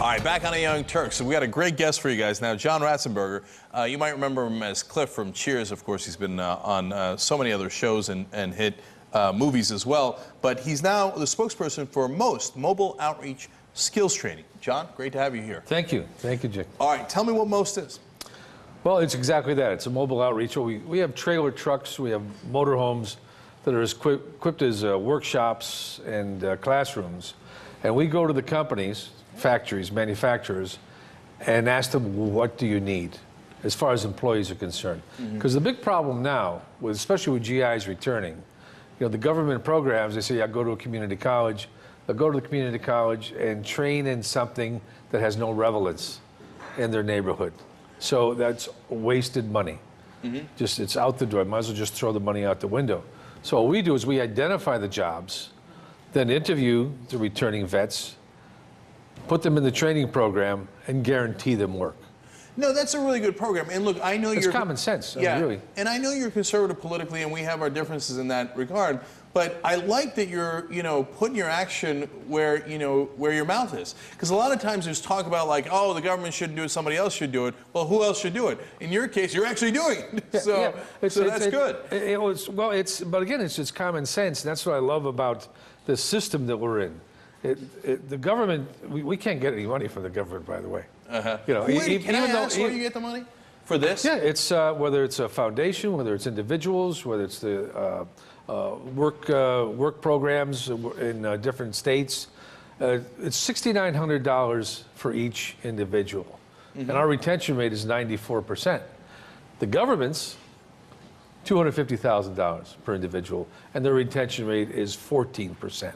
All right, back on the Young Turks. So we got a great guest for you guys now, John Ratzenberger. You might remember him as Cliff from Cheers. Of course, he's been on so many other shows and hit movies as well. But he's now the spokesperson for M.O S.T, Mobile Outreach Skills Training. John, great to have you here. Thank you. Thank you, Jake. All right, tell me what M.O S.T is. Well, it's exactly that. It's a mobile outreach. We have trailer trucks, we have motorhomes that are as equipped as workshops and classrooms. And we go to the companies, factories, manufacturers, and ask them, what do you need as far as employees are concerned? Because the big problem now, especially with GIs returning, the government programs, they say, I go to a community college. They'll go to the community college and train in something that has no relevance in their neighborhood. So that's wasted money. Just, it's out the door. Might as well just throw the money out the window. So what we do is we identify the jobs, then interview the returning vets, put them in the training program, and guarantee them work. No, that's a really good program. And look, I know it's common sense. Yeah, really. And I know you're conservative politically, and we have our differences in that regard. But I like that you're, putting your action where, where your mouth is. Because a lot of times there's talk about like, oh, the government shouldn't do it, somebody else should do it. Well, who else should do it? In your case, you're actually doing it. So that's good. But again, it's common sense. And that's what I love about the system that we're in. The government, we can't get any money from the government, by the way. Can I ask where you get the money for this? Yeah, it's whether it's a foundation, whether it's individuals, whether it's the work programs in different states. It's $6,900 for each individual, and our retention rate is 94%. The government's $250,000 per individual, and their retention rate is 14%.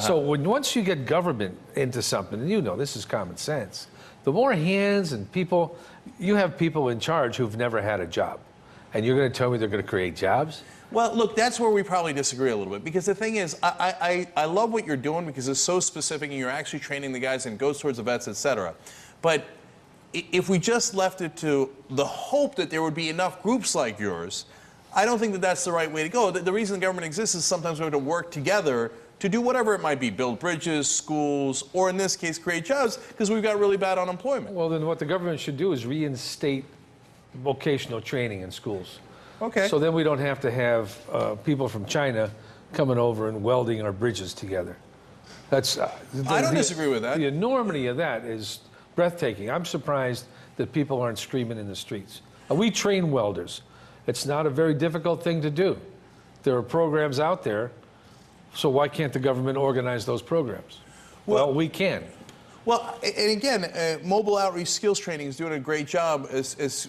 So once you get government into something, and this is common sense, the more hands and people, you have people in charge who've never had a job, and you're going to tell me they're going to create jobs? Well, look, that's where we probably disagree a little bit, because the thing is, I love what you're doing because it's so specific and you're actually training the guys and it goes towards the vets, etc. But if we just left it to the hope that there would be enough groups like yours, I don't think that that's the right way to go. The reason the government exists is sometimes we have to work together to do whatever it might be, build bridges, schools, or in this case, create jobs, because we've got really bad unemployment. Well, then what the government should do is reinstate vocational training in schools. Okay. So then we don't have to have people from China coming over and welding our bridges together. That's I don't disagree with that. The enormity of that is breathtaking. I'm surprised that people aren't screaming in the streets. We train welders. It's not a very difficult thing to do. There are programs out there, so why can't the government organize those programs? Well, we can. Well, and again, mobile outreach skills training is doing a great job, as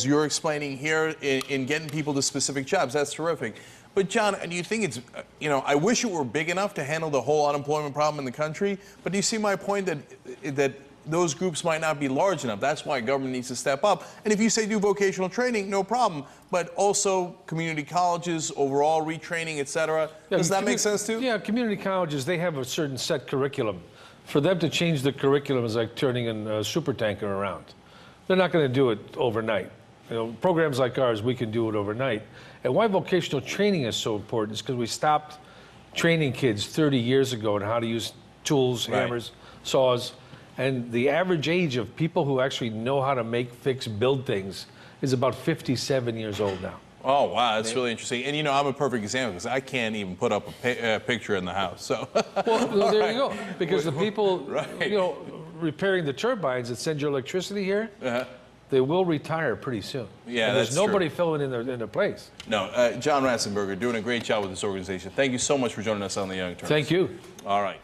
you're explaining here, in getting people to specific jobs. That's terrific. But John, do you think it's, I wish it were big enough to handle the whole unemployment problem in the country, but do you see my point that those groups might not be large enough? That's why government needs to step up. And if you say do vocational training, no problem, but also community colleges, overall retraining, et cetera. Does that make sense too? Yeah, community colleges, they have a certain set curriculum. For them to change the curriculum is like turning a supertanker around. They're not going to do it overnight. Programs like ours, we can do it overnight. And why vocational training is so important is because we stopped training kids 30 years ago on how to use tools, hammers, saws. And the average age of people who actually know how to make, fix, build things is about 57 years old now. Oh, wow, that's really interesting. And, I'm a perfect example because I can't even put up a picture in the house. So, well, there you go. Because the people, repairing the turbines that send your electricity here, they will retire pretty soon. Yeah, and that's there's nobody filling in their place. No, John Ratzenberger, doing a great job with this organization. Thank you so much for joining us on the Young Turks. Thank you. All right.